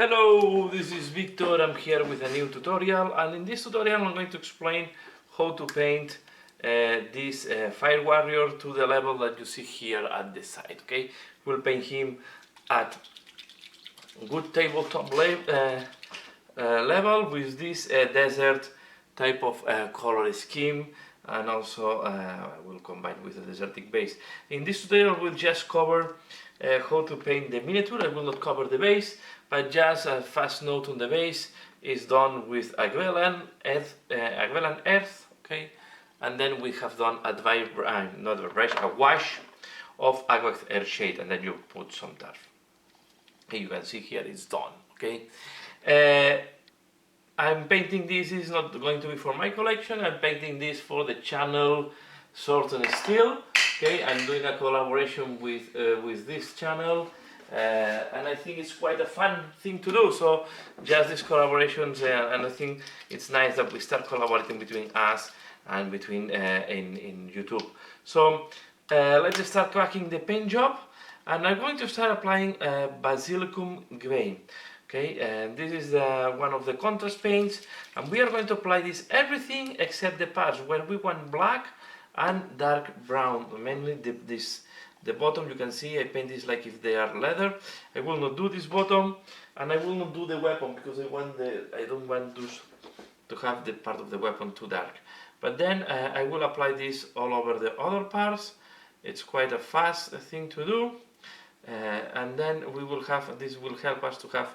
Hello, this is Victor. I'm here with a new tutorial, and in this tutorial I'm going to explain how to paint this Fire Warrior to the level that you see here at the side. Okay, we'll paint him at good tabletop level with this desert type of color scheme, and also we'll combine with a desertic base. In this tutorial we'll just cover how to paint the miniature. I will not cover the base, but just a fast note on the base is done with Agvelan earth, okay, and then we have done a wash of Aqueous Earth shade, and then you put some turf. Okay, you can see here it's done. Okay, I'm painting this. Is not going to be for my collection. I'm painting this for the channel Sword and Steele. Okay, I'm doing a collaboration with this channel, and I think it's quite a fun thing to do. So just these collaborations, and I think it's nice that we start collaborating between us and between in YouTube. So let's start cracking the paint job, and I'm going to start applying Basilicum Grey. Okay, and this is one of the contrast paints, and we are going to apply this everything except the parts where we want black and dark brown. Mainly the bottom, you can see I paint this like if they are leather. I will not do this bottom, and I will not do the weapon because I don't want to have the part of the weapon too dark. But then I will apply this all over the other parts. It's quite a fast thing to do, and then we will have, this will help us to have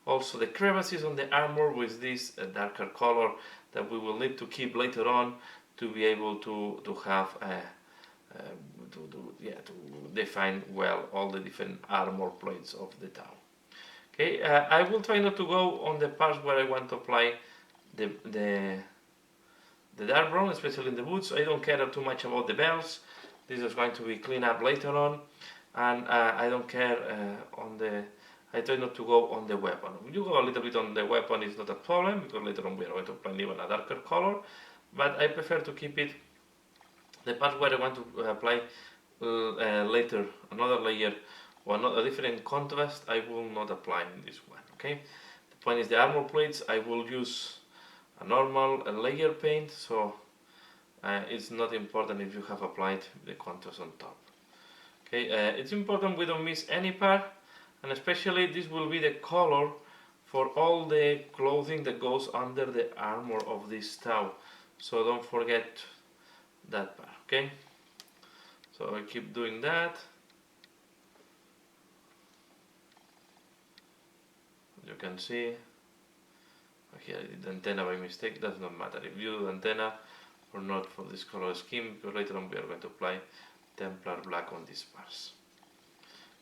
also the crevices on the armor with this darker color that we will need to keep later on to be able to have to define well all the different armor plates of the Tau. Okay, I will try not to go on the parts where I want to apply the dark brown, especially in the boots. I don't care too much about the belts. This is going to be cleaned up later on, and I don't care I try not to go on the weapon. You go a little bit on the weapon, it's not a problem, because later on we are going to apply even a darker color, but I prefer to keep it the part where I want to apply later another layer or a different contrast. I will not apply in this one. Okay, the point is the armor plates I will use a normal layer paint, so it's not important if you have applied the contrast on top. Okay, it's important we don't miss any part, and especially this will be the color for all the clothing that goes under the armor of this Tau, so don't forget that part. Okay, so I keep doing that. You can see here I did the antenna by mistake. Does not matter if you do the antenna or not for this color scheme, because later on we are going to apply Templar black on these parts.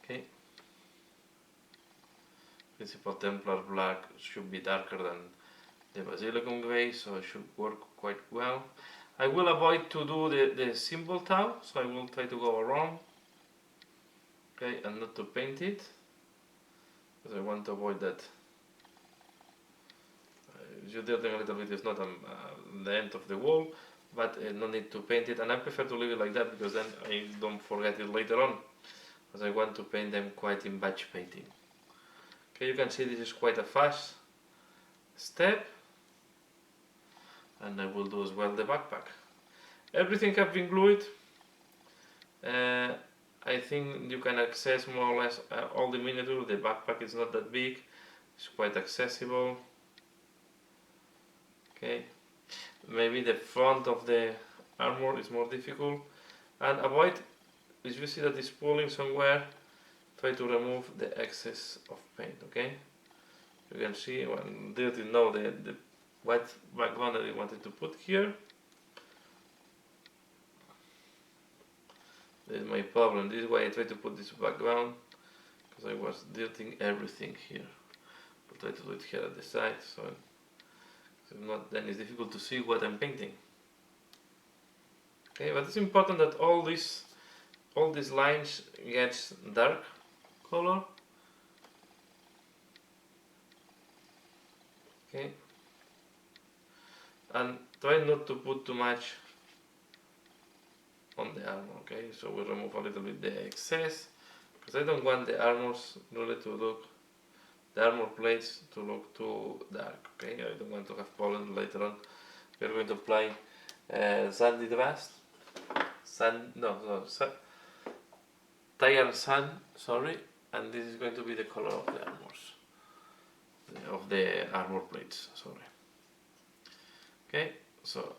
Okay, principal Templar black should be darker than the Basilicum Grey, so it should work quite well. I will avoid to do the symbol Tau, so I will try to go around, okay, and not to paint it, because I want to avoid that. You dirty a little bit, it's not the end of the wall, but no need to paint it, and I prefer to leave it like that because then I don't forget it later on, because I want to paint them quite in batch painting. Okay, you can see this is quite a fast step, and I will do as well the backpack. Everything has been glued. I think you can access more or less all the miniature. The backpack is not that big, it's quite accessible. Okay, maybe the front of the armor is more difficult, and avoid, if you see that it's pulling somewhere, try to remove the excess of paint. Okay, you can see when dirty know the white background that I wanted to put here. This is my problem. This is why I try to put this background, because I was dirtying everything here. But try to do it here at the side, so if not, then it's difficult to see what I'm painting. Okay, but it's important that all these lines gets dark color. Okay, and try not to put too much on the armor. Okay, so we remove a little bit the excess, because I don't want the armors really to look the armor plates to look too dark. Okay, I don't want to have pollen later on. We are going to apply sandy dust, Tallarn sand, sorry, and this is going to be the color of the armor plates. Sorry. Okay, so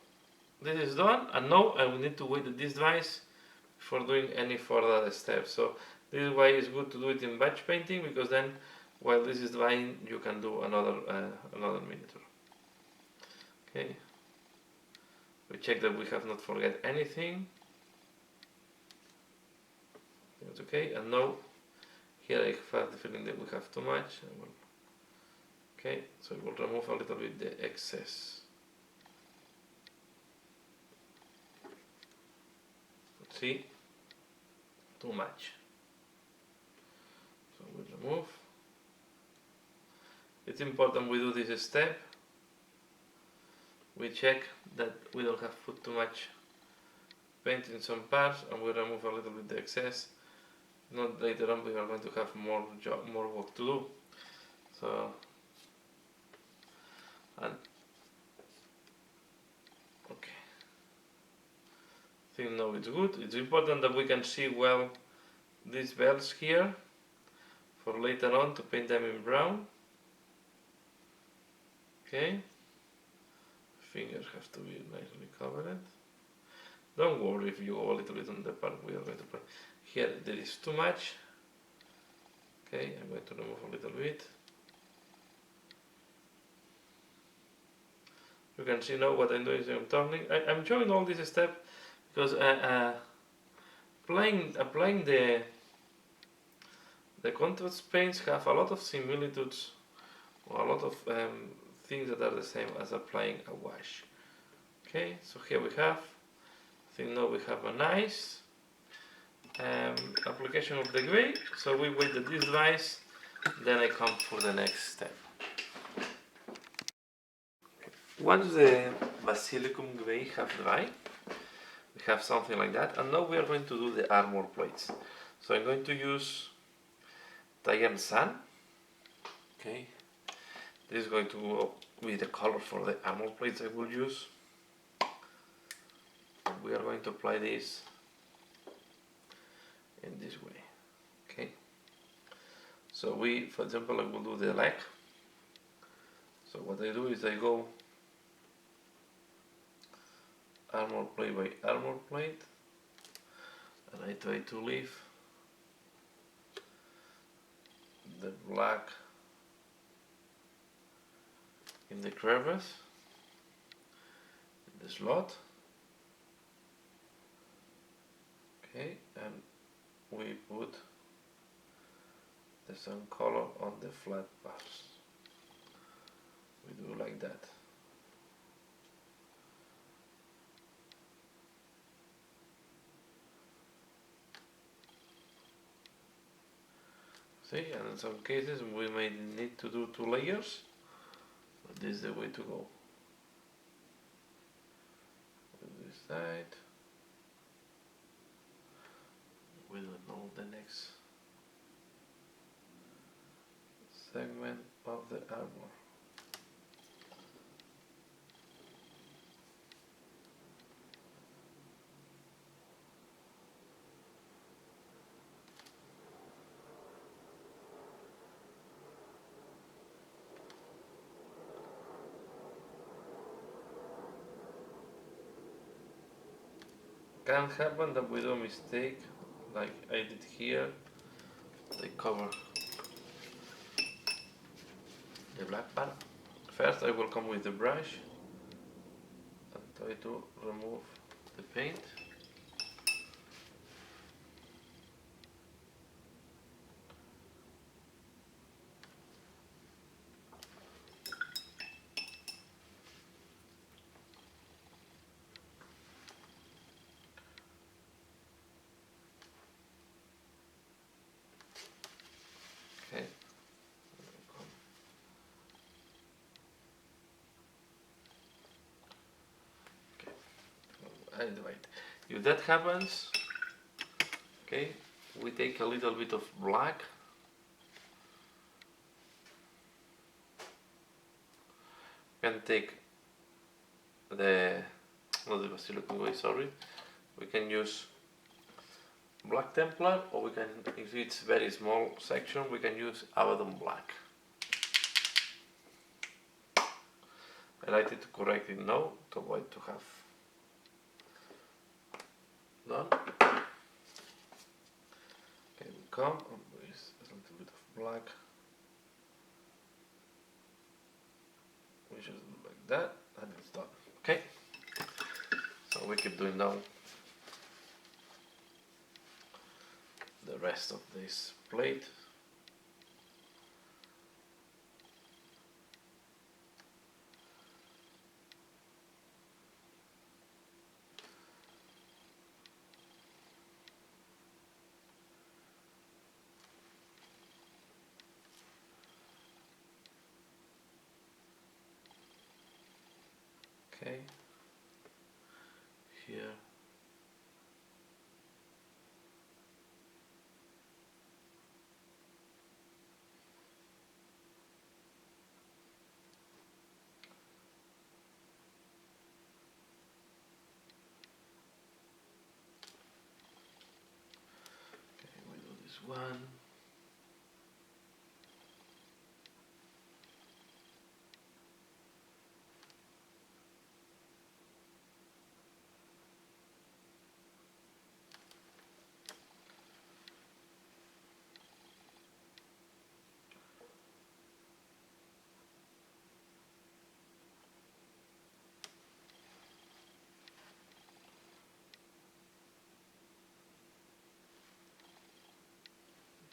this is done, and now I will need to wait this device before doing any further steps. So this is why it's good to do it in batch painting, because then while this is drying you can do another miniature. Okay, we check that we have not forget anything. It's okay, and now here I have the feeling that we have too much. Okay, so I will remove a little bit the excess. See, too much. So we remove. It's important we do this step. We check that we don't have put too much paint in some parts, and we remove a little bit the excess. Not later on we are going to have more work to do. So, and okay, I think now it's good. It's important that we can see well these bells here for later on to paint them in brown. Okay, fingers have to be nicely covered. Don't worry if you go a little bit on the part we are going to put. Here there is too much. Okay, I'm going to remove a little bit. You can see now what I'm doing is I'm turning. I'm showing all this step because applying the contrast paints have a lot of similitudes, or a lot of things that are the same as applying a wash. Okay, so here we have. I think now we have a nice application of the grey. So we wait that this dries, then I come for the next step. Once the Basilicum Grey have dried, we have something like that, and now we are going to do the armor plates. So I'm going to use Tallarn sand. Okay, this is going to go with the color for the armor plates I will use. We are going to apply this in this way. Okay, so for example, I will do the leg. So what I do is I go armor plate by armor plate, and I try to leave the black in the crevice, in the slot. Okay, and we put the same color on the flat parts. We do like that. See, and in some cases we may need to do 2 layers, but this is the way to go. On this side, we don't know the next segment of the armor. Can happen that we do a mistake, like I did here. I cover the black part. First I will come with the brush and try to remove the paint. Right. If that happens, okay, we take a little bit of black can take the, not the Basilicum Grey, sorry, we can use Black Templar, or we can, if it's very small section, we can use Abaddon Black. I like it to correct it now to avoid to have done. Okay, we come with a little bit of black. We just do like that and it's done. Okay, so we keep doing now the rest of this plate. Okay, here. Okay, we do this one.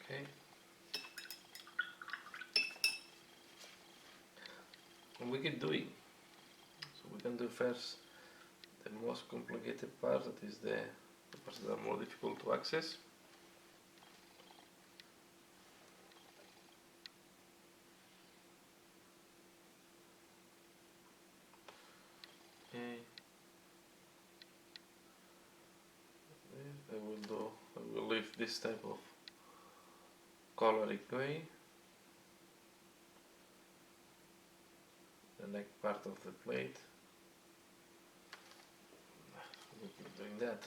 Okay. And we keep doing. So we can do first the most complicated part, that is the parts that are more difficult to access. Okay. I will leave this type of colored grey, the neck part of the plate. We'll keep doing that.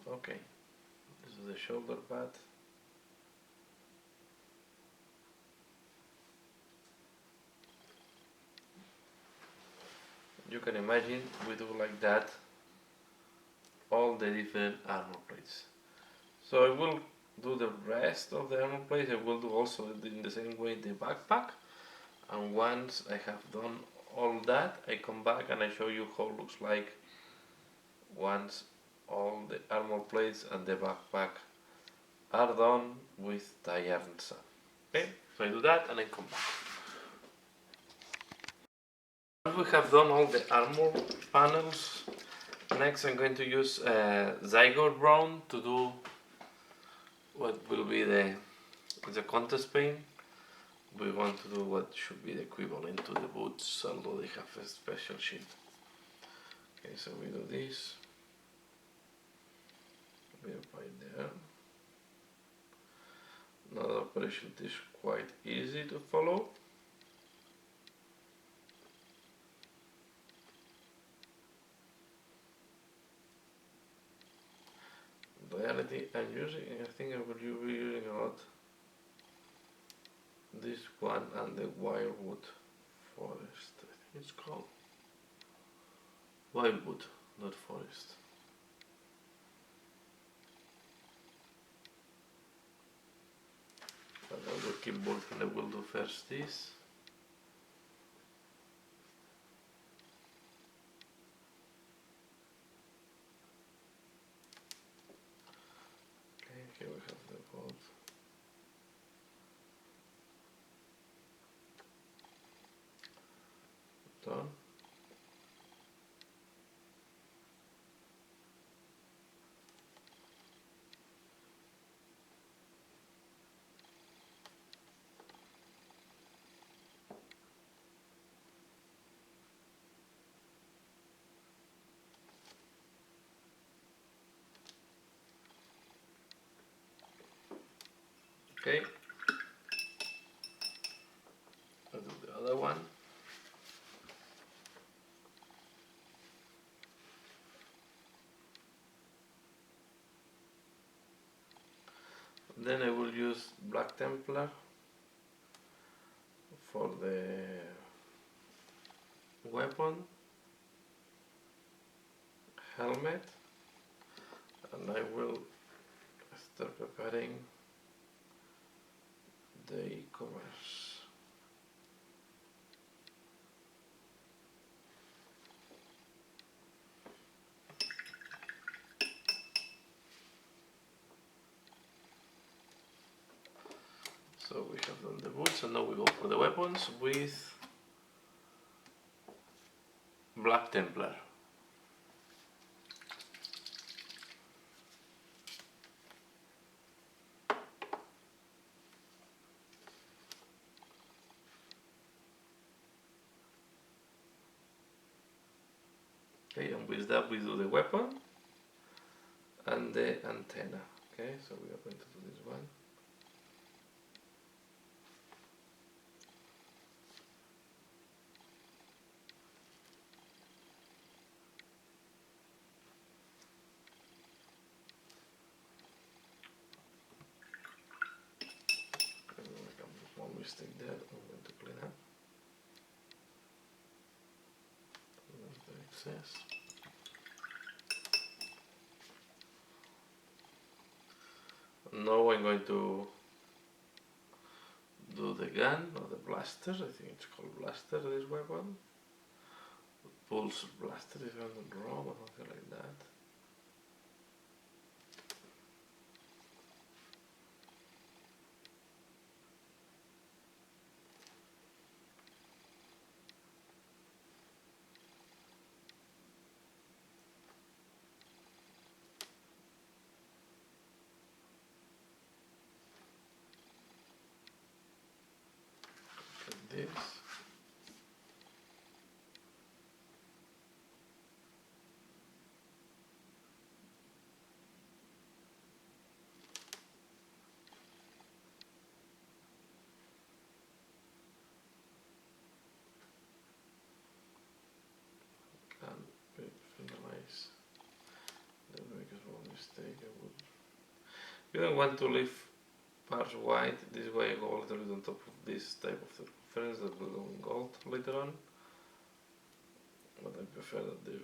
Okay, this is the shoulder pad. You can imagine we do like that all the different armor plates. So I will do the rest of the armor plates. I will do also in the same way the backpack, and once I have done all that, I come back and I show you how it looks like once all the armor plates and the backpack are done with Tallarn. Okay, so I do that and I come back. Once we have done all the armor panels, next I'm going to use Cygor Brown to do what will be the contrast paint. We want to do what should be the equivalent to the boots, although they have a special sheet. Okay, so we do this. We apply there. Now the operation is quite easy to follow. In reality, I think I will be using a lot this one and the Wildwood Forest. I think it's called Wildwood, not Forest. But I will keep working. I will do first this. Okay, here we have the boat. Done. Okay. I'll do the other one. Then I will use Black Templar for the weapon, helmet, and I will start preparing the e-commerce. So we have done the boots, and now we go for the weapons with Black Templar. Okay, and with that we do the weapon and the antenna. Okay, so we are going to do this one. One mistake there, I'm going to clean up. The excess. Now I'm going to do the gun or the blaster. I think it's called blaster, this weapon. Pulse blaster if I'm not wrong, or something like that. This. And finalize. Don't make a small mistake. You don't want to leave parts white. This way I go a little bit on top of this type of circumference that will go in gold later on. But I prefer that the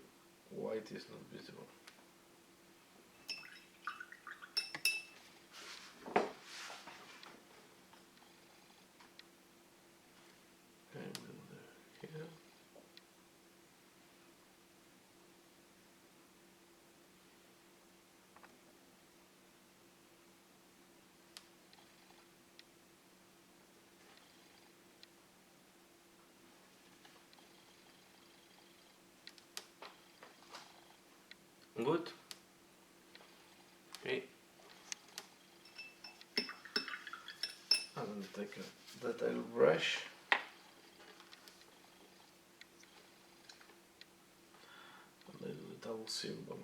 white is not visible. Okay, we'll do here. Good. Okay. And then take a detail brush. And I do the Tau Simbol.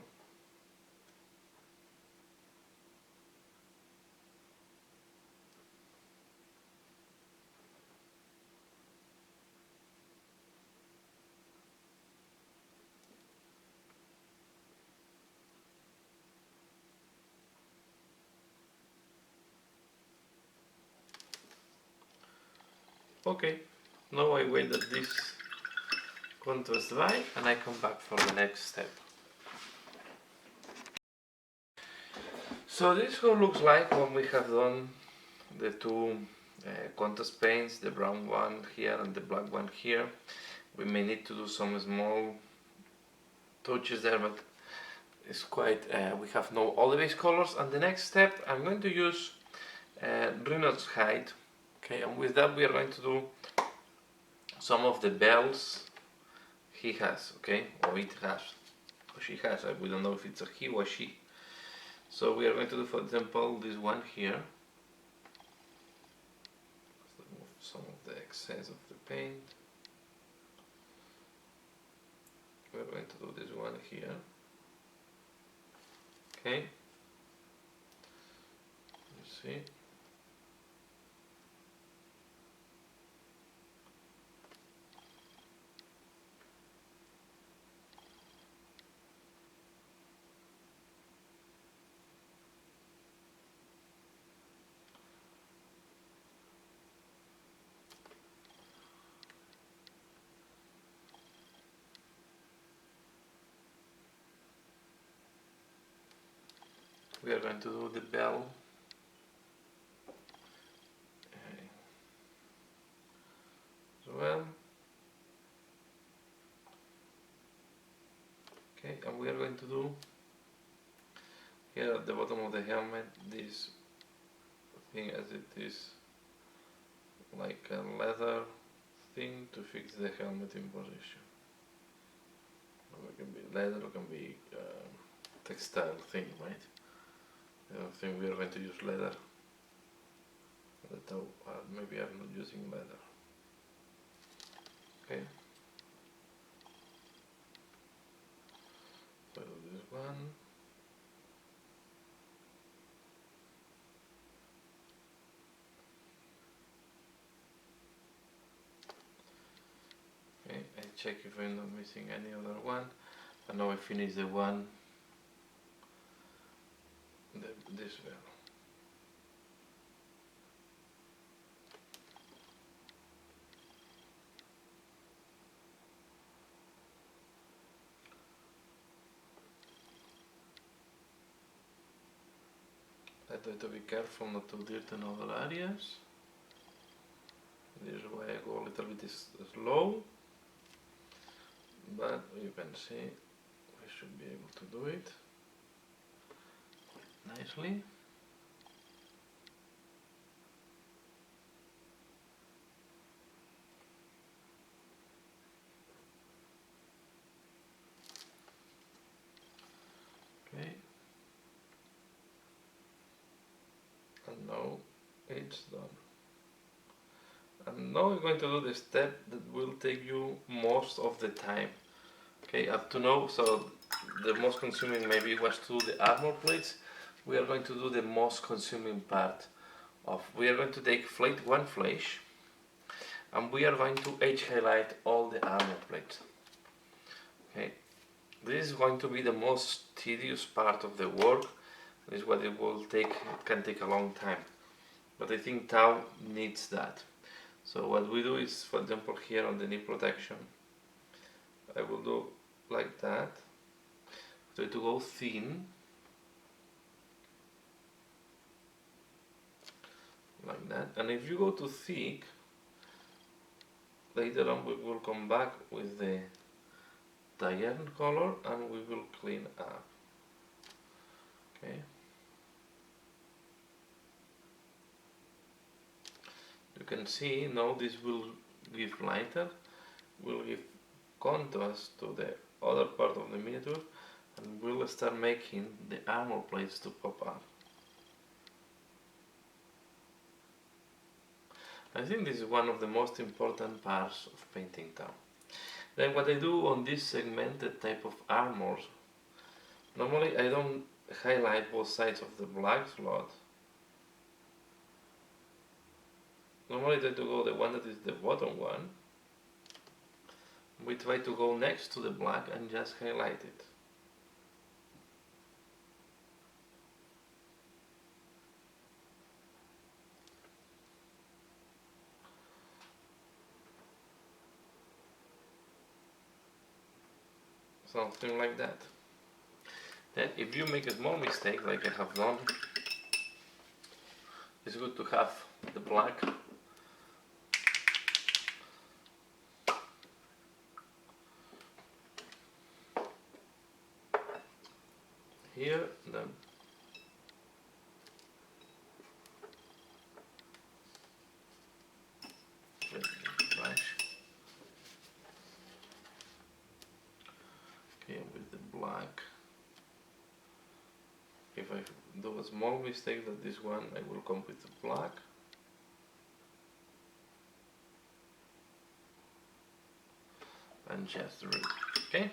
Okay, now I wait that this contrast dry and I come back for the next step. So this is how it looks like when we have done the two contrast paints, the brown one here and the black one here. We may need to do some small touches there, but it's quite, we have now all the base colors. And the next step, I'm going to use Rhinox Hide. Okay, and with that we are going to do some of the bells he has, okay, or it has, or she has. We don't know if it's a he or she. So we are going to do, for example, this one here. Let's remove some of the excess of the paint. We're going to do this one here. Okay. You see. we are going to do the bell. As well. Okay, and we are going to do here at the bottom of the helmet this thing as it is like a leather thing to fix the helmet in position. It can be leather, it can be textile thing, right? I don't think we are going to use leather. Maybe I'm not using leather. Okay. So this one. Okay, I check if I'm not missing any other one. And now I finish the one. This bell. I try to be careful not to dirty in other areas. This is why I go a little bit slow, but you can see I should be able to do it quite nicely. Okay. And now it's done. And now we're going to do the step that will take you most of the time. Okay, up to now, so the most consuming maybe was to do the armor plates. We are going to do the most consuming part of. We are going to take Flayed Oneflesh and we are going to edge highlight all the armor plates. Okay, this is going to be the most tedious part of the work. This is what it will take. It can take a long time, but I think Tau needs that. So what we do is, for example, here on the knee protection, I will do like that. Try to go thin, like that. And if you go too thick, later on we will come back with the Tallarn color and we will clean up. Okay. You can see now this will give lighter, will give contrast to the other part of the miniature, and we'll start making the armor plates to pop up. I think this is one of the most important parts of painting Tau. Then what I do on this segmented type of armors, normally I don't highlight both sides of the black slot. Normally I try to go the one that is the bottom one. We try to go next to the black and just highlight it. Something like that. Then if you make a small mistake like I have done, it's good to have the black here, then brush. Okay, with the black. If I do a small mistake like this one, I will come with the black. And just read. Okay.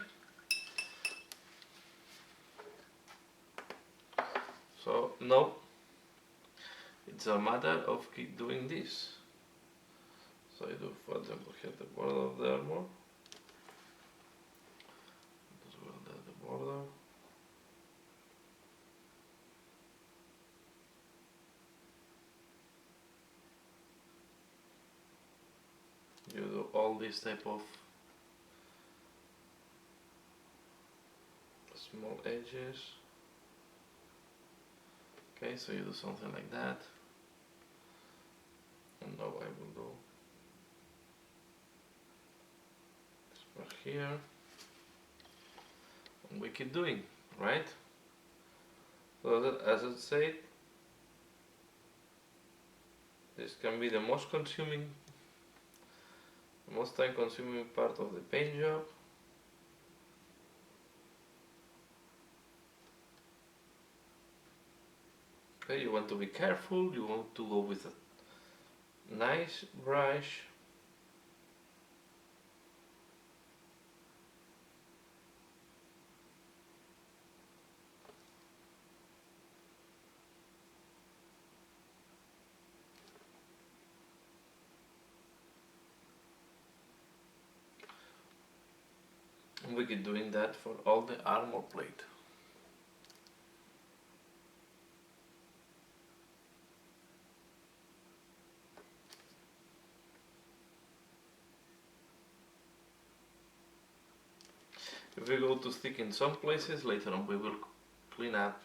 So now it's a matter of keep doing this. So I do, for example, here the border of the armor. As well as the border. You do all this type of small edges. Okay, so you do something like that. And now I will do this part here. And we keep doing, right? So that, as I said, this can be the most time consuming part of the paint job. Okay, you want to be careful, you want to go with a nice brush. And we keep doing that for all the armor plate. If we go too thick in some places, later on we will clean up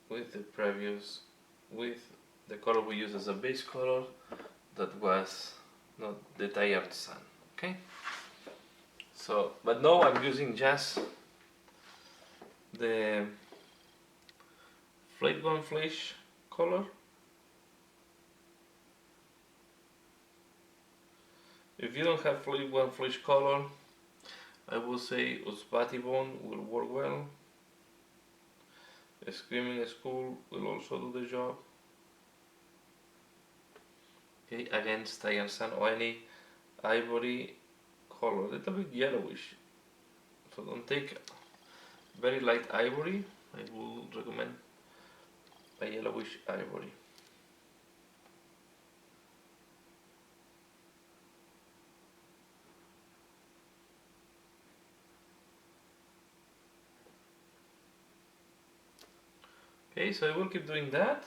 with the color we use as a base color that was not the Tallarn Sun. Okay? So, but now I'm using just the Flayed Oneflesh color. If you don't have Flayed Oneflesh color, I would say Usbati Bone will work well. Screaming Skull will also do the job. Okay, against Tallarn Sun or any ivory color, a little bit yellowish. So don't take very light ivory. I will recommend a yellowish ivory. Okay, so I will keep doing that.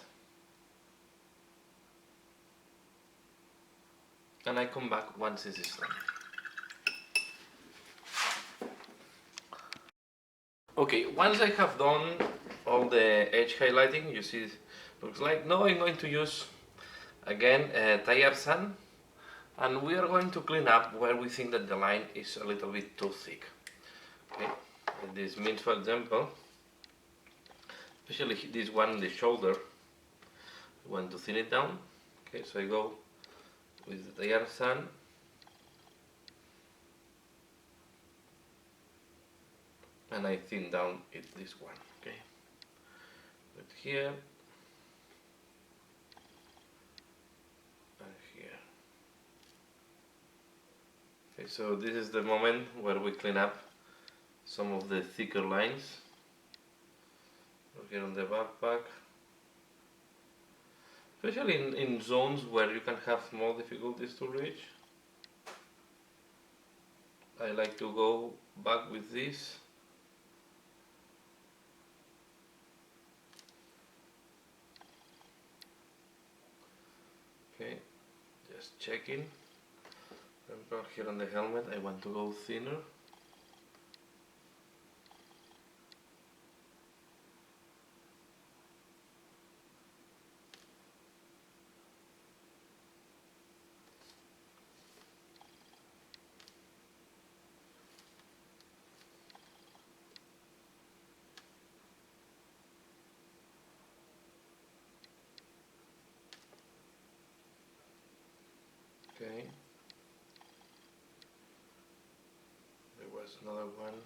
And I come back once this is done. Okay, once I have done all the edge highlighting, you see, looks like now I'm going to use again Tallarn Sun, and we are going to clean up where we think that the line is a little bit too thick. Okay, and this means, for example, especially this one, the shoulder, I want to thin it down. Okay, so I go with the Tallarn Sun. And I thin down this one, okay? But here and here. Okay, so this is the moment where we clean up some of the thicker lines. Here on the backpack. Especially in zones where you can have more difficulties to reach. I like to go back with this. Okay, just checking. Here on the helmet I want to go thinner. Okay. There was another one.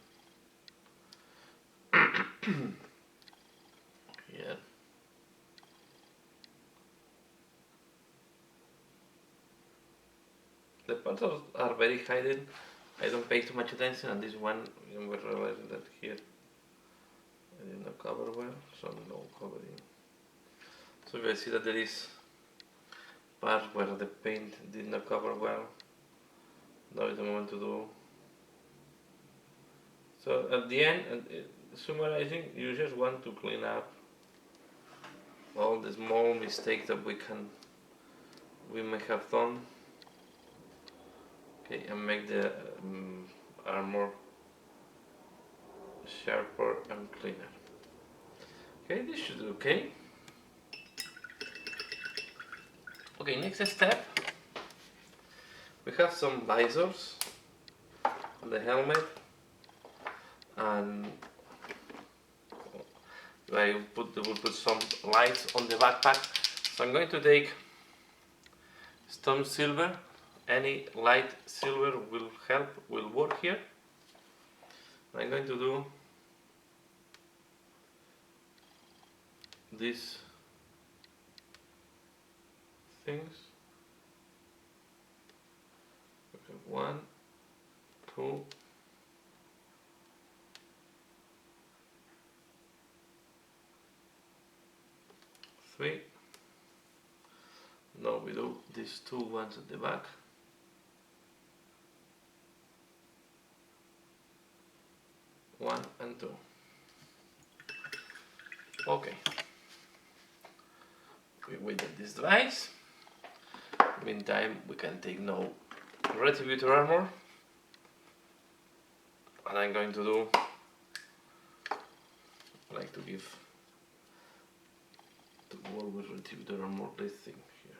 Yeah. The parts are very hidden. I don't pay too much attention, and this one, we're realizing that here I did not cover well, so no covering. So you see that there is part where the paint did not cover well. Now is the moment to do. So at the end, summarizing, you just want to clean up all the small mistakes that we may have done. Okay, and make the armor sharper and cleaner. Okay, this should be okay. Okay, next step. We have some visors on the helmet, and we'll put some lights on the backpack. So I'm going to take stone silver. Any light silver will help, will work here. I'm going to do these things. Okay, 1, 2, 3. Now we do these 2 ones at the back. One and 2. Okay. We waited this device. Meantime, we can take now Retributor Armor, and I'm going to do, I like to give to work with Retributor Armor this thing here.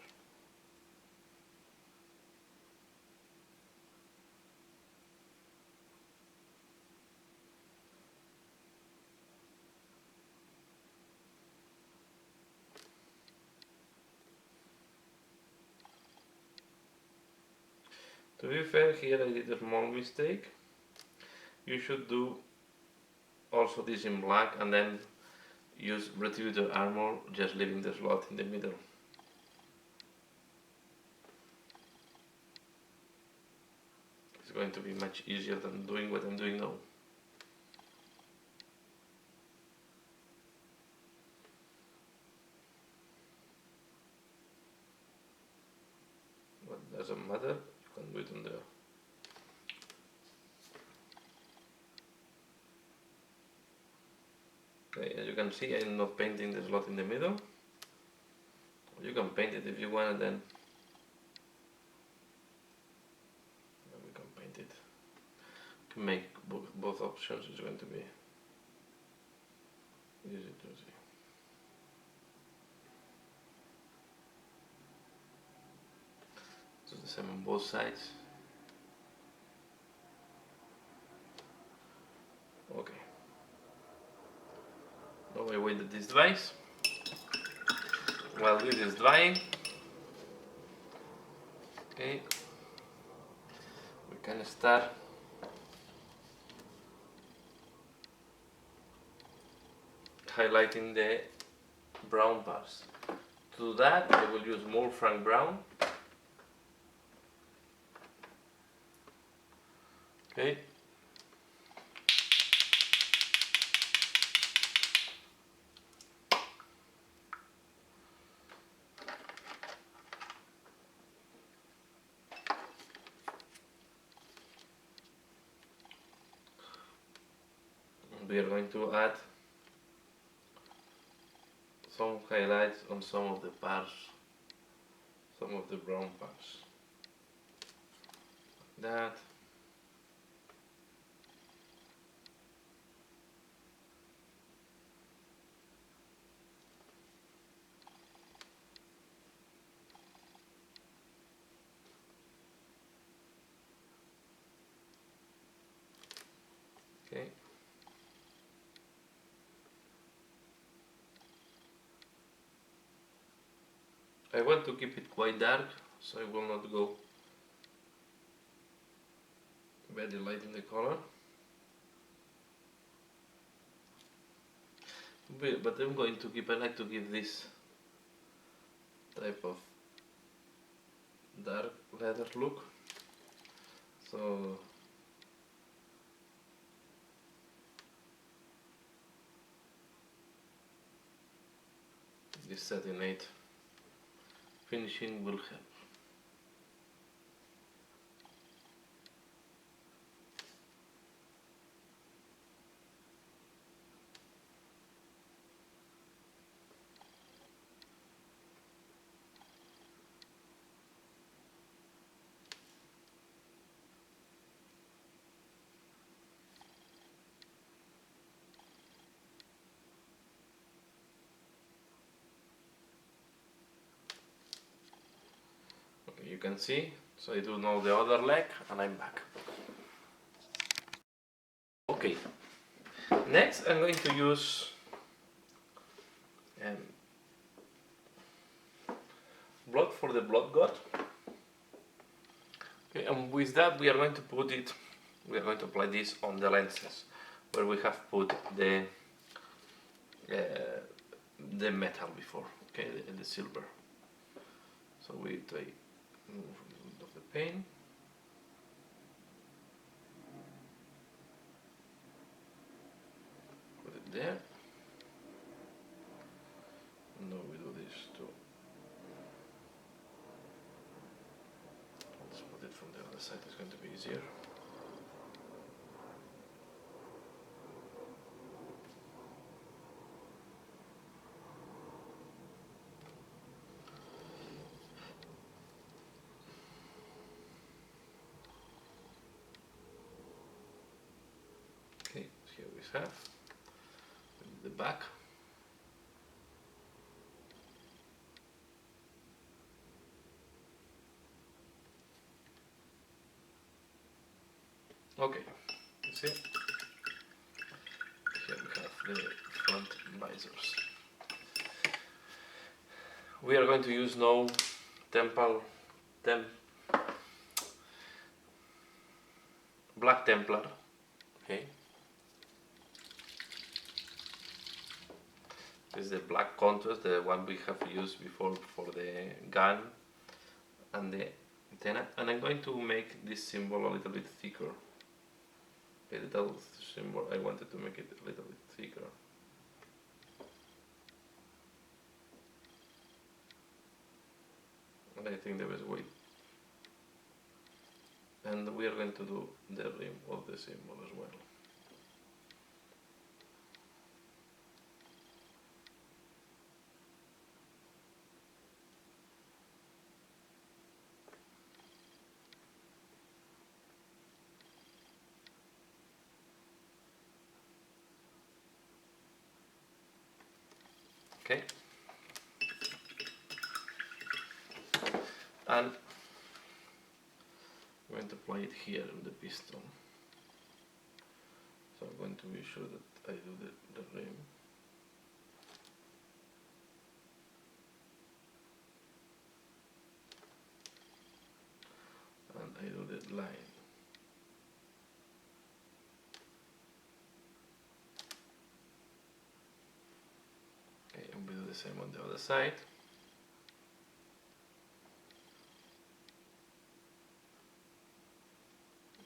To be fair, here I did a small mistake. You should do also this in black and then use Retributor Armor, just leaving the slot in the middle. It's going to be much easier than doing what I'm doing now. But doesn't matter, you can do it on there. Okay, as you can see, I'm not painting the slot in the middle. You can paint it if you want, and then we can paint it. You can make both options. It's going to be easy to see. So the same on both sides. Okay. Now I wait this device. While this is drying, okay, we can start highlighting the brown parts. To do that, I will use Mourfang Brown. Okay. We are going to add some highlights on some of the parts, some of the brown parts. Like that. Okay. I want to keep it quite dark, so I will not go very light in the color. But I'm going to keep, I like to give this type of dark leather look. So this satinate finishing will help. you can see. So I do now the other leg and I'm back. Okay, next I'm going to use blood for the blood god. Okay, and with that we are going to apply this on the lenses where we have put the metal before, okay, the silver. So we try move a little bit of the paint. Put it there. Now we do this too. Let's put it from the other side, it's going to be easier. Okay, so here we have the back. Okay, you see, here we have the front visors. We are going to use now Black Templar, okay. This is the black contrast, the one we have used before for the gun and the antenna, and I'm going to make this symbol a little bit thicker. Okay, the Tau symbol, I wanted to make it a little bit thicker. And I think the best way. And we are going to do the rim of the symbol as well. Okay, and I'm going to apply it here in the piston. So I'm going to be sure that I do the rim. And I do the line. Okay, and we do the same on the other side.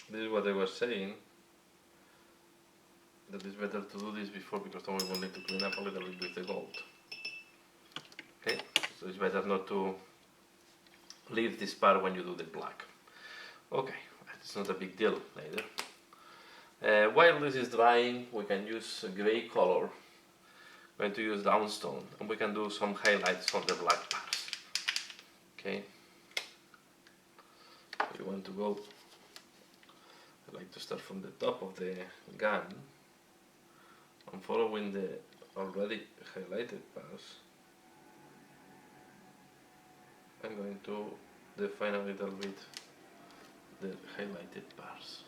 This is what I was saying, that it's better to do this before because then we will need to clean up a little bit with the gold. Okay, so it's better not to leave this part when you do the black. Okay, it's not a big deal later. While this is drying, we can use a grey color. I'm going to use Dawnstone, and we can do some highlights on the black parts. Okay, we want to go. I like to start from the top of the gun. I'm following the already highlighted parts. I'm going to define a little bit the highlighted parts.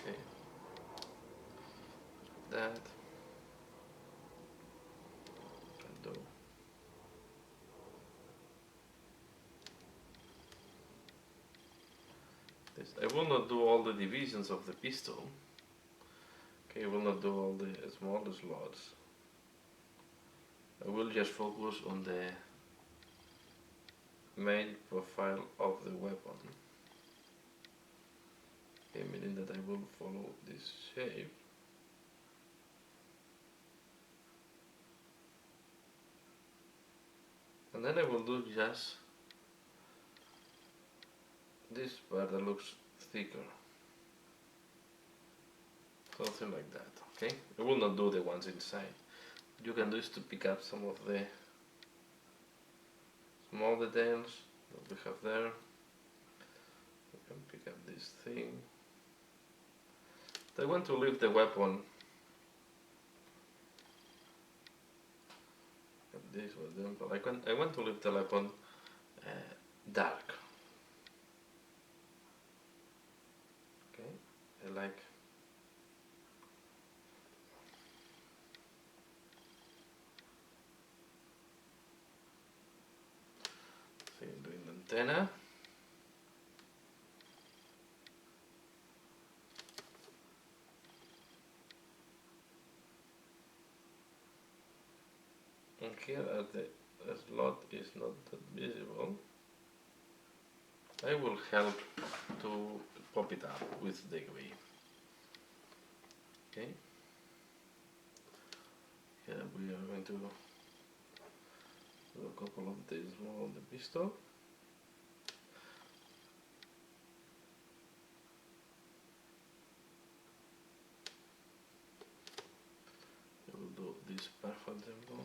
Okay, that. And do. This. I will not do all the divisions of the pistol. Okay, I will not do all the smaller slots. I will just focus on the main profile of the weapon. Okay, meaning that I will follow this shape. And then I will do just this part that looks thicker. Something like that, okay? I will not do the ones inside. What you can do is to pick up some of the small details that we have there. You can pick up this thing. I want to leave the weapon have this for example. I want to leave the weapon dark. Okay, I like. So I'm doing the antenna. And here the slot is not that visible. I will help to pop it up with the gray. Okay. Here we are going to do a couple of these more on the pistol. I will do this part for example.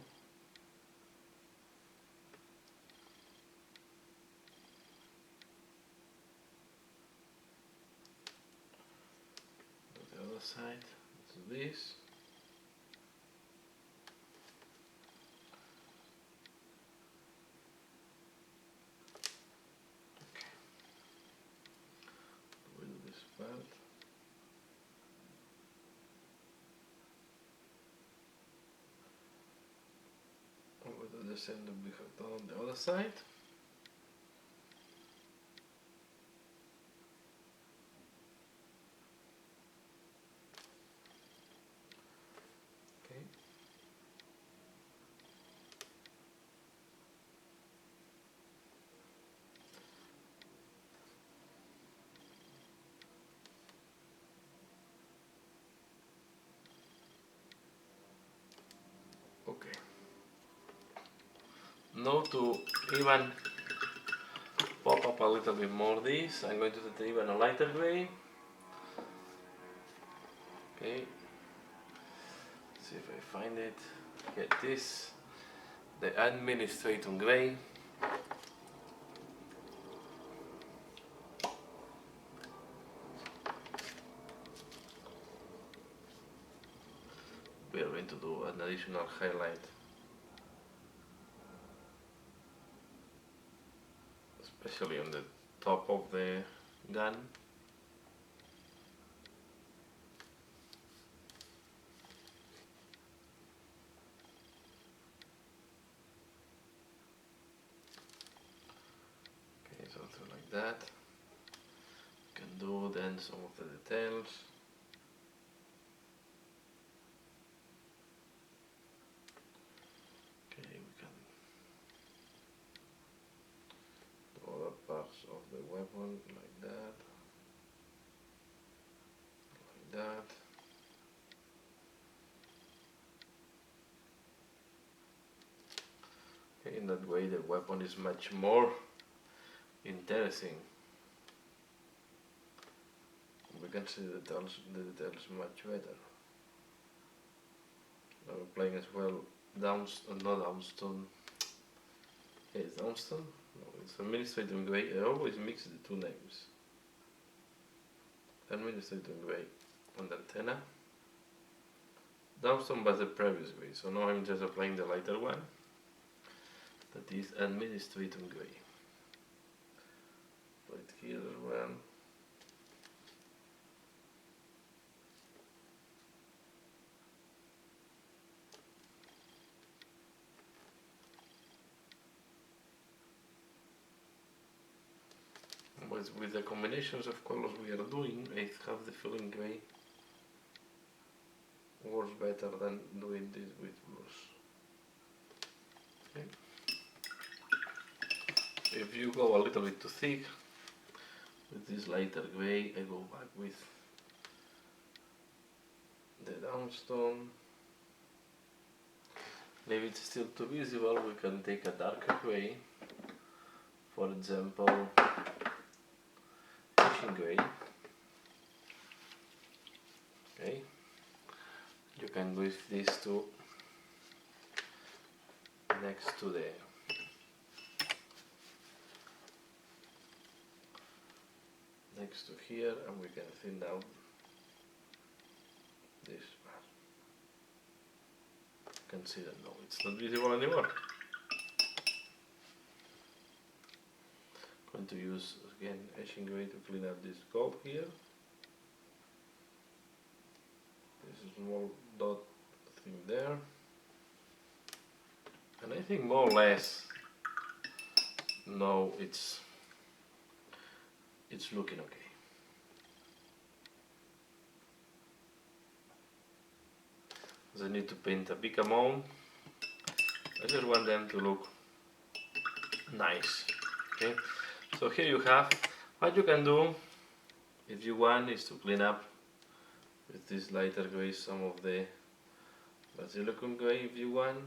The other side, do this. Okay. We'll do this part. And we'll do the same that we have done on the other side. Okay. Now to even pop up a little bit more this, I'm going to do even a lighter gray. Okay. See if I find it. Get this. The Administratum Grey. We are going to do an additional highlight, especially on the top of the gun. Okay, something like that. You can do then some of the details. Parts of the weapon like that, like that. Okay, in that way the weapon is much more interesting. We can see the details much better. Now we're playing as well Dawnstone, not Dawnstone. Yeah, it's Dawnstone. No, it's Administratum Grey. I always mix the two names. Administratum Grey on the antenna. Dawnstone was the previous grey, so now I'm just applying the lighter one. That is Administratum Grey. Put it here as well. With the combinations of colors we are doing, I have the feeling grey works better than doing this with blues. Okay. If you go a little bit too thick with this lighter grey, I go back with the Dawnstone. Maybe it's still too visible, we can take a darker grey, for example Grey. Okay, you can with these two next to the next to here, and we can thin down this part. can see that. No, it's not visible anymore. Going to use again etching gray to clean up this gold here. This small dot thing there, and I think more or less, no, it's looking okay. So I need to paint a big amount. I just want them to look nice. Okay, so here you have what you can do if you want is to clean up with this lighter gray some of the Basilicum Grey if you want.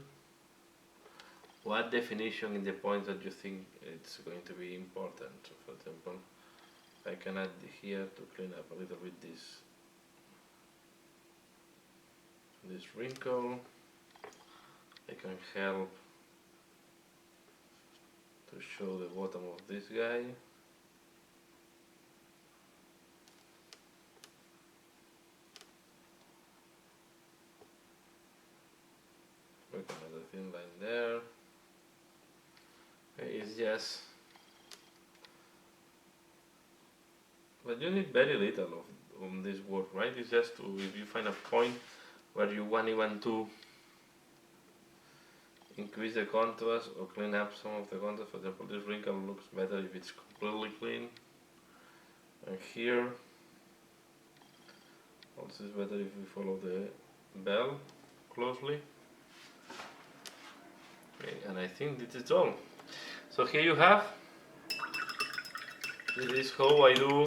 What definition in the points that you think it's going to be important. So for example, I can add here to clean up a little bit this wrinkle. I can help to show the bottom of this guy. Make another thin line there. Okay, it's just, but you need very little of this work, right? It's just to, if you find a point where you want even to increase the contrast or clean up some of the contrast. For example, this wrinkle looks better if it's completely clean, and here also is better if we follow the bell closely. Okay, and I think this is all. So here you have, this is how I do.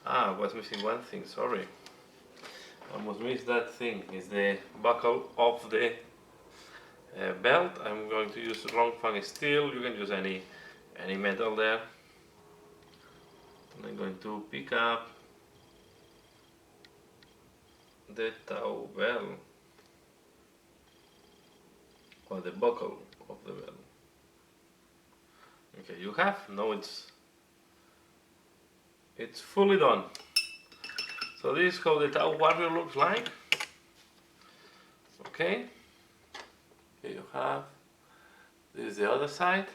I was missing one thing, sorry. I almost missed that thing, is the buckle of the belt. I'm going to use Mourfang Steele. You can use any metal there. And I'm going to pick up the Tau bell, or the buckle of the bell. Okay, you have, now it's fully done. So this is how the Tau warrior looks like. Okay, here you have, this is the other side.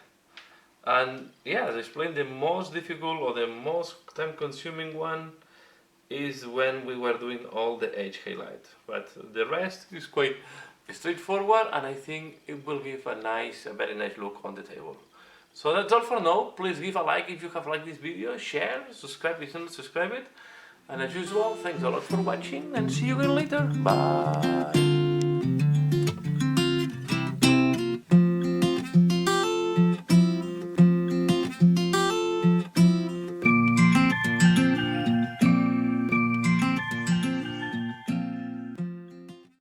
And yeah, as I explained, the most difficult or the most time consuming one is when we were doing all the edge highlight. But the rest is quite straightforward, and I think it will give a very nice look on the table. So that's all for now. Please give a like if you have liked this video, share, subscribe if you haven't subscribed it. And as usual, thanks a lot for watching, and see you again later. Bye!